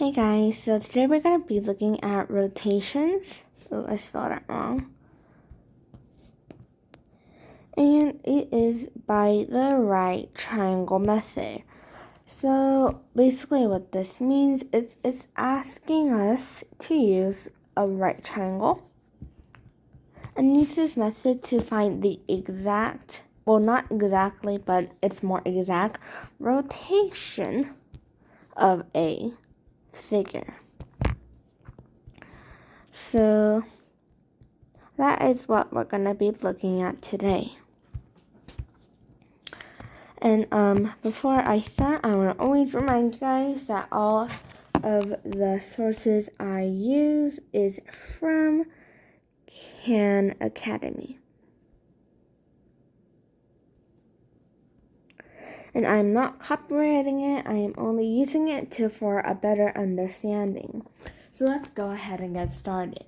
Hey guys, so today we're going to be looking at rotations. Oh, I spelled it wrong. And it is by the right triangle method. So basically what this means is it's asking us to use a right triangle and use this method to find the exact, well not exactly, but it's more exact rotation of a figure. So that is what we're going to be looking at today. And before I start, I want to always remind you guys that all of the sources I use is from Khan Academy. And I'm not copyrighting it, I am only using it for a better understanding. So let's go ahead and get started.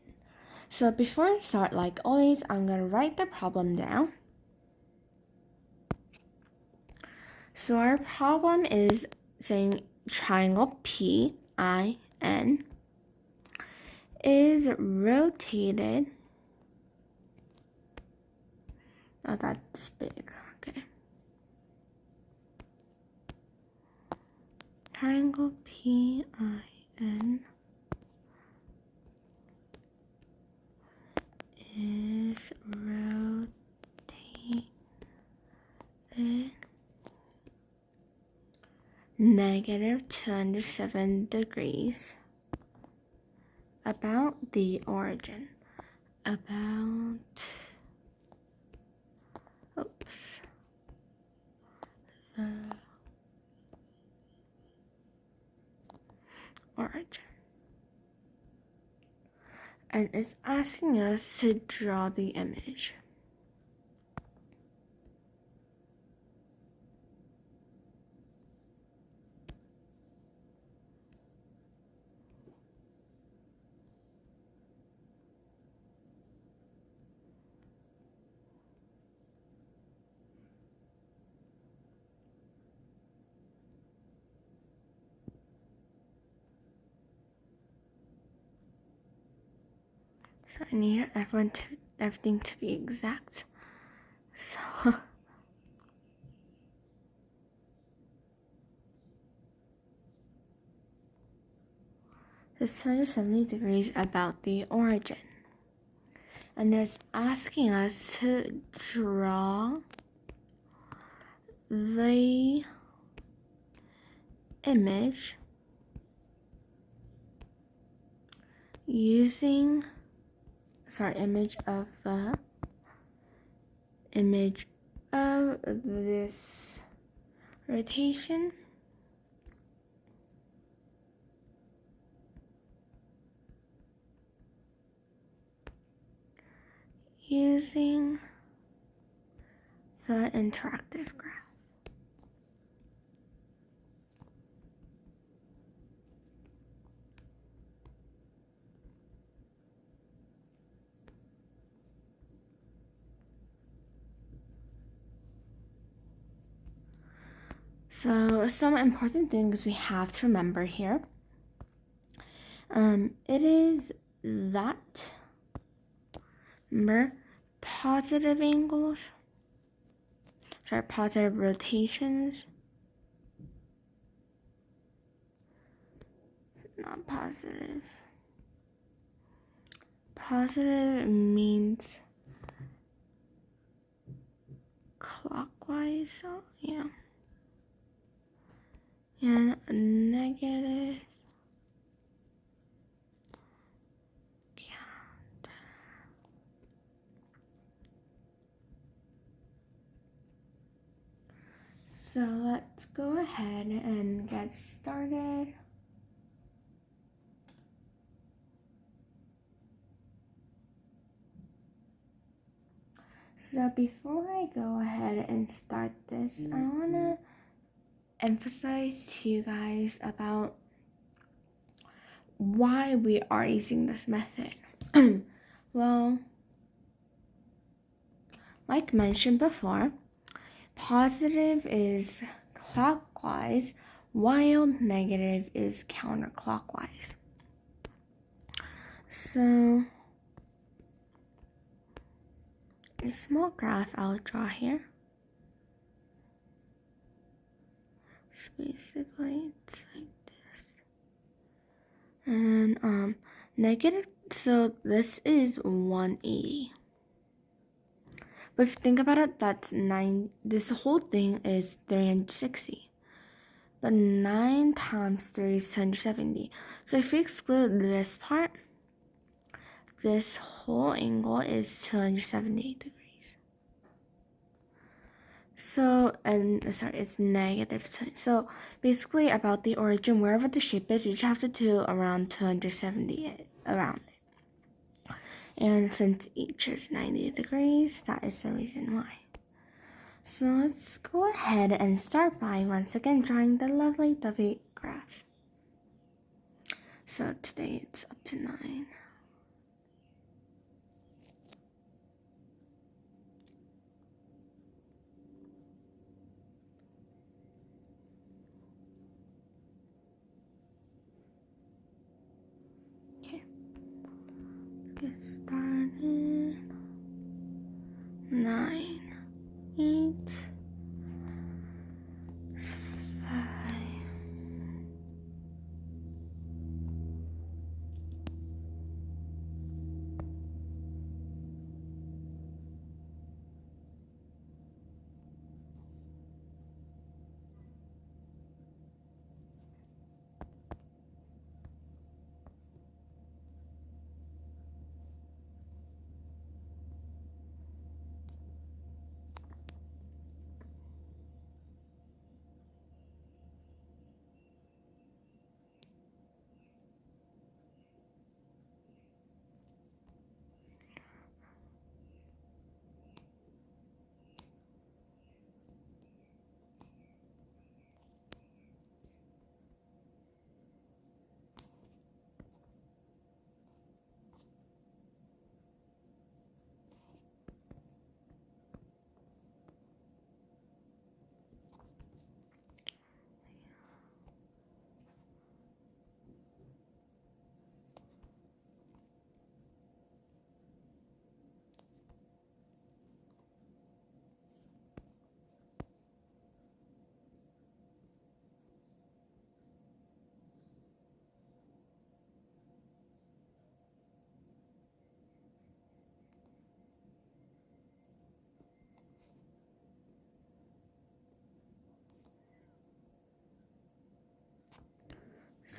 So before I start, like always, I'm going to write the problem down. So our problem is saying triangle PIN is rotated. Oh, that's big. Okay. Triangle PIN is rotated -207 degrees about the origin. Origin. And it's asking us to draw the image. So I need everything to be exact. So it's 270 degrees about the origin. And it's asking us to draw the image using image of this rotation using the interactive graph. So some important things we have to remember here. It is that, remember, positive angles, positive rotations, not positive. Positive means clockwise, so yeah. And negative counter. So let's go ahead and get started. So before I go ahead and start this, I want to emphasize to you guys about why we are using this method. Well, like mentioned before, positive is clockwise while negative is counterclockwise. So a small graph I'll draw here. So basically it's like this. And negative, so this is 180. But if you think about it, that's 9, this whole thing is 360. But 9 times 3 is 270. So if we exclude this part, this whole angle is 270 degrees. So, it's negative 10. So basically about the origin, wherever the shape is, you just have to do around 270 it, around it. And since each is 90 degrees, that is the reason why. So let's go ahead and start by once again drawing the lovely W graph. So today it's up to 9. Okay, get started. 9, 8, 5.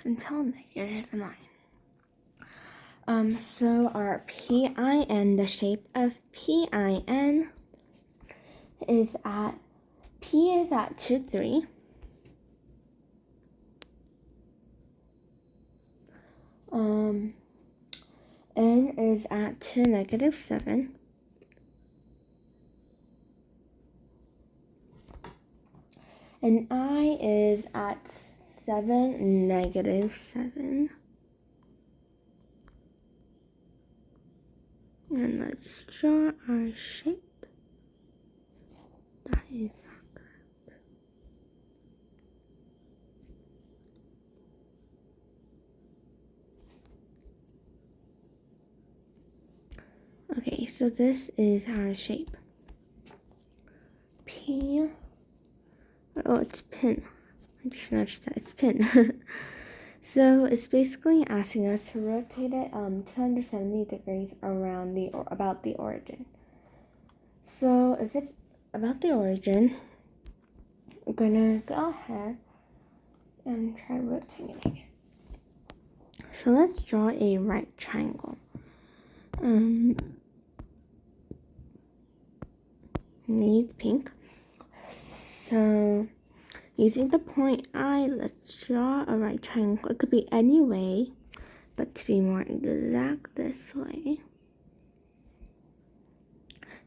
Until negative 9. So our PIN, the shape of PIN is at, P is at 2, 3. N is at 2, negative 7. And I is at 7, negative 7. And let's draw our shape. That is not correct. Okay, so this is our shape. P. Oh, it's pin. I just noticed that it's pin. So it's basically asking us to rotate it 270 degrees around about the origin. So if it's about the origin, we're gonna go ahead and try rotating it. So let's draw a right triangle. Need pink. So using the point I, let's draw a right triangle. It could be any way, but to be more exact, this way.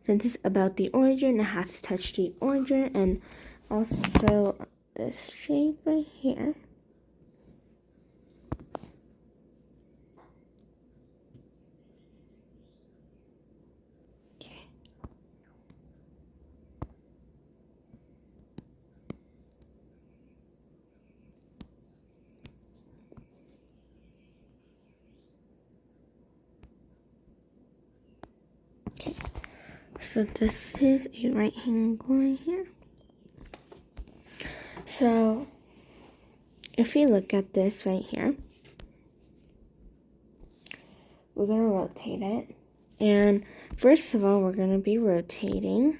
Since it's about the origin, it has to touch the origin, and also this shape right here. Okay. So this is a right angle right here. So if we look at this right here, we're going to rotate it. And first of all, we're going to be rotating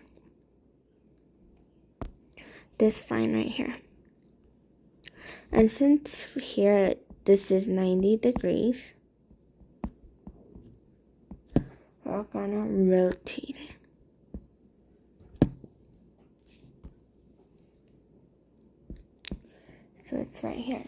this line right here. And since here this is 90 degrees, we're going to rotate it. So it's right here.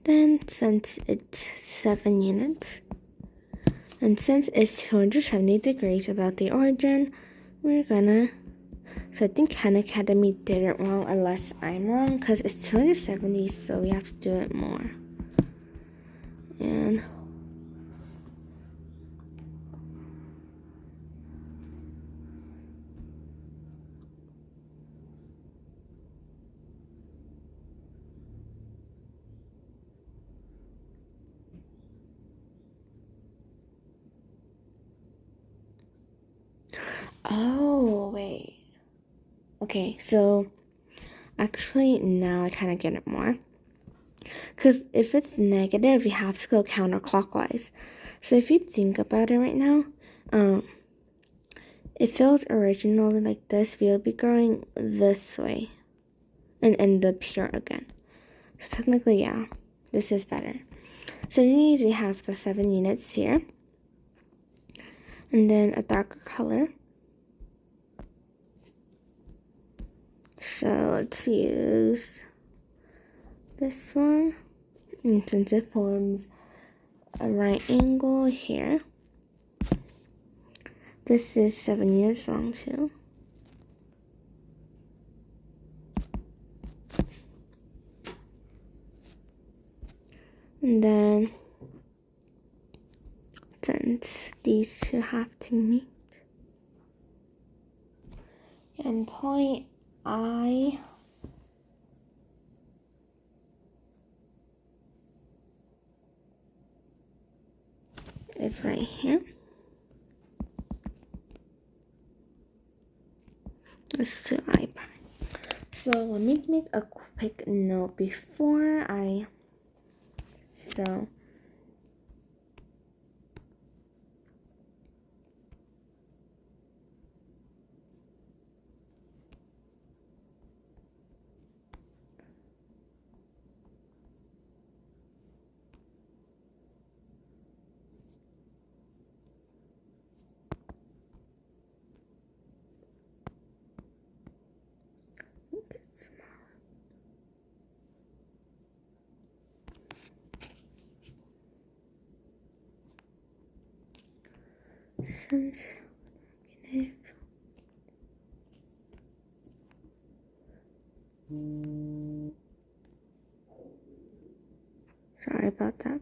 Then since it's 7 units, and since it's 270 degrees about the origin, we're gonna, so I think Khan Academy did it wrong unless I'm wrong, because it's 270, so we have to do it more. And oh, wait. Okay, so actually now I kind of get it more. Because if it's negative, you have to go counterclockwise. So if you think about it right now, if it was originally like this, we'll be going this way and end up here again. So technically, yeah, this is better. So these we have the 7 units here. And then a darker color. So let's use this one. And since it forms a right angle here, this is 7 units long too. And then, since these two have to meet, and point I is right here. Let's do I prime. So let me make a quick note before I, so since negative. Sorry about that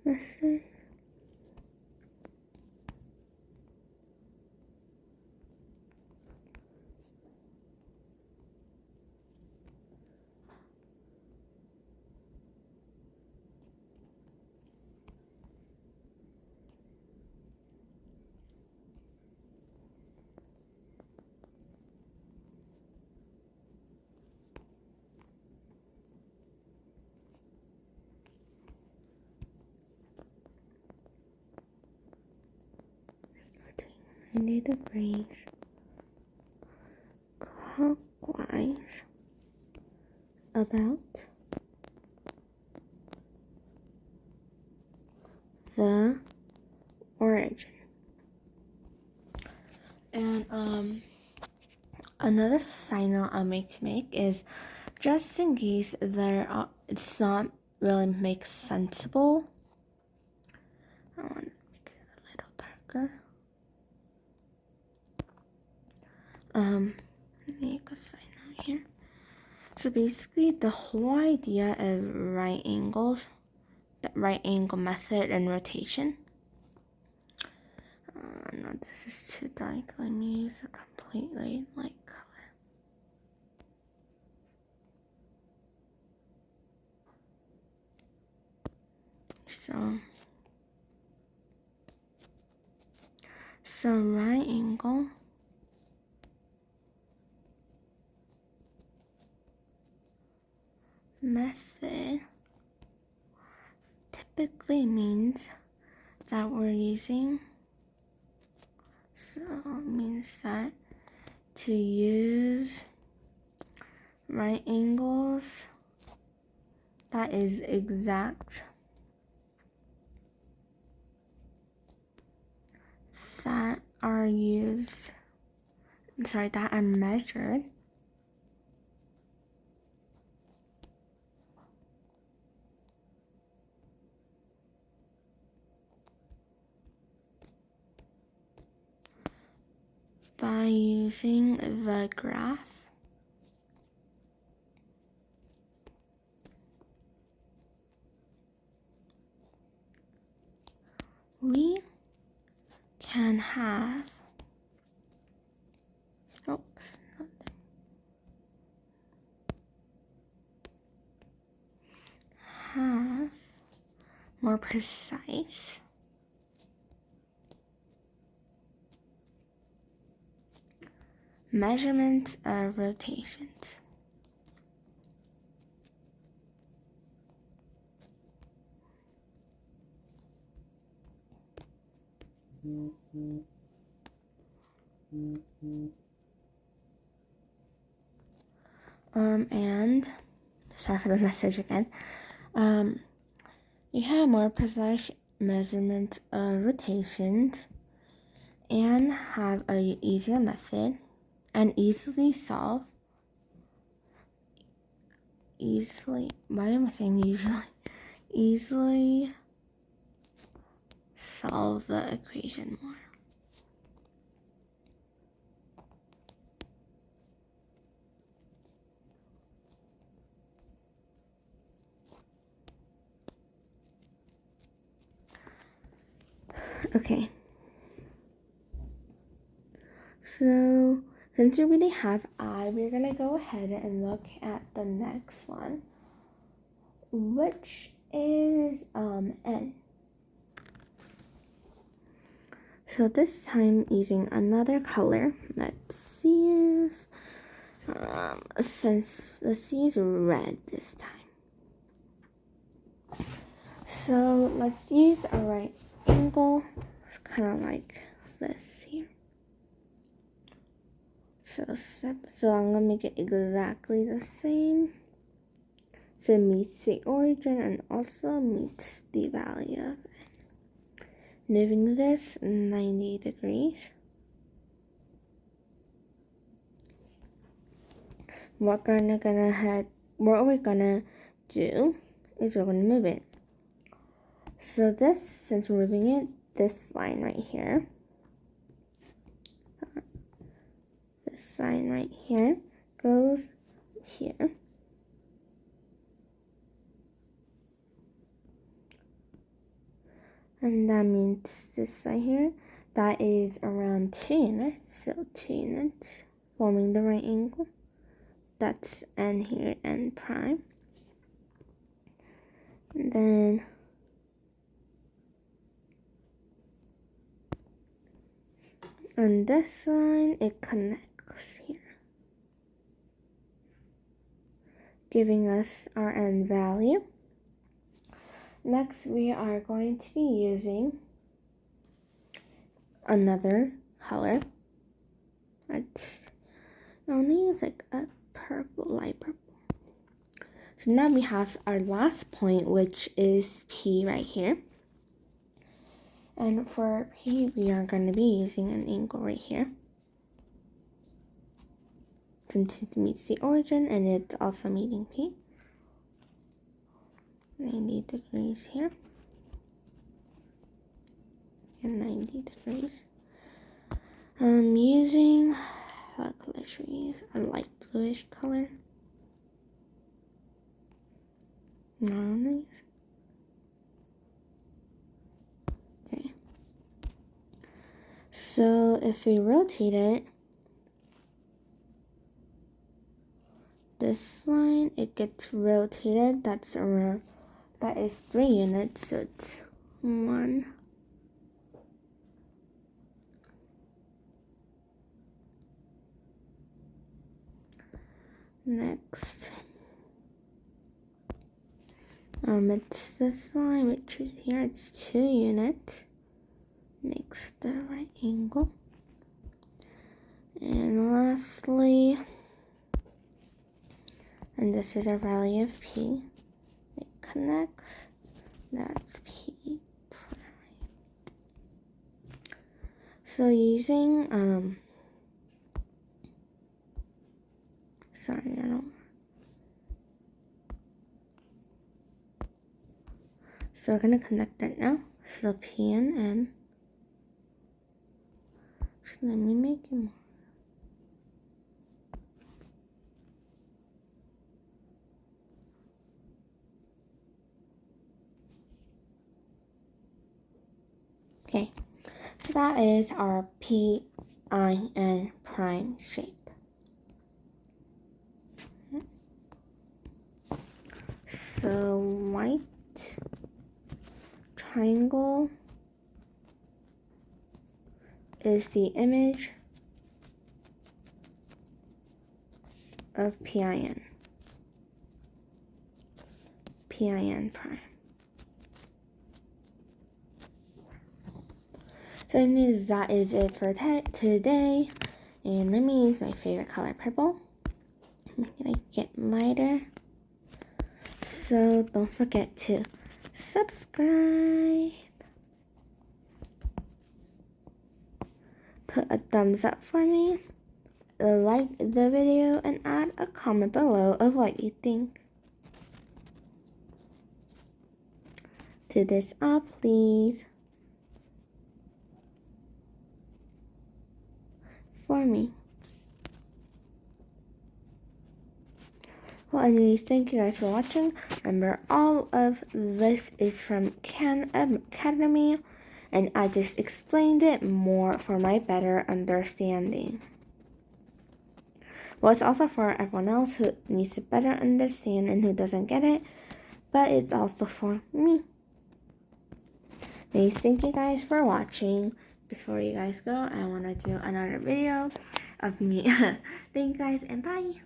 message. Ninety degrees clockwise about the origin. And another sign note I'll make is just in case it's not really make sensible. I want to make it a little darker. Make a sign out here. So basically, the whole idea of right angles, the right angle method and rotation. No, this is too dark. Let me use a completely light color. So right angle method typically means that we're using, so it means that to use right angles that is exact, that are measured by using the graph. We can have, have more precise measurements of rotations. And sorry for the message again. You have more precise measurement of rotations and have a easier method and easily solve solve the equation more. Okay. So since we already have I, we're gonna go ahead and look at the next one, which is N. So this time using another color. Let's use let's use red this time. So let's use a right angle. It's kind of like this here. So I'm gonna make it exactly the same. So it meets the origin and also meets the value of n. Moving this 90 degrees. What we're gonna do is we're gonna move it. So since we're moving it, this line right here, this line right here goes here. And that means this side here, that is around 2 units. So 2 units forming the right angle. That's n here, n prime. And then on this line, it connects here, giving us our n value. Next, we are going to be using another color. Only use like a purple, light purple. So now we have our last point, which is P right here. And for P, we are going to be using an angle right here, since it meets the origin and it's also meeting P. 90 degrees here. And 90 degrees. I'm using, what color should we use? A light bluish color. Nice. Okay. So if we rotate it, this line, it gets rotated. That's around that is 3 units, so it's 1. Next, it's this line, which is here, it's 2 units. Makes the right angle. And lastly, and this is a value of P. It connects, that's P prime. So using, sorry, I don't. So we're gonna connect it now. So P and N. So let me make it more. Okay, so that is our PIN prime shape. So white triangle is the image of PIN prime. So anyways, that is it for today. And let me use my favorite color, purple. Make it get lighter. So don't forget to subscribe. Put a thumbs up for me. Like the video and add a comment below of what you think. To this up, please. For me. Well, anyways, thank you guys for watching. Remember, all of this is from Khan Academy, and I just explained it more for my better understanding. Well, it's also for everyone else who needs to better understand and who doesn't get it, but it's also for me. Anyways, thank you guys for watching. Before you guys go, I want to do another video of me. Thank you guys, and bye!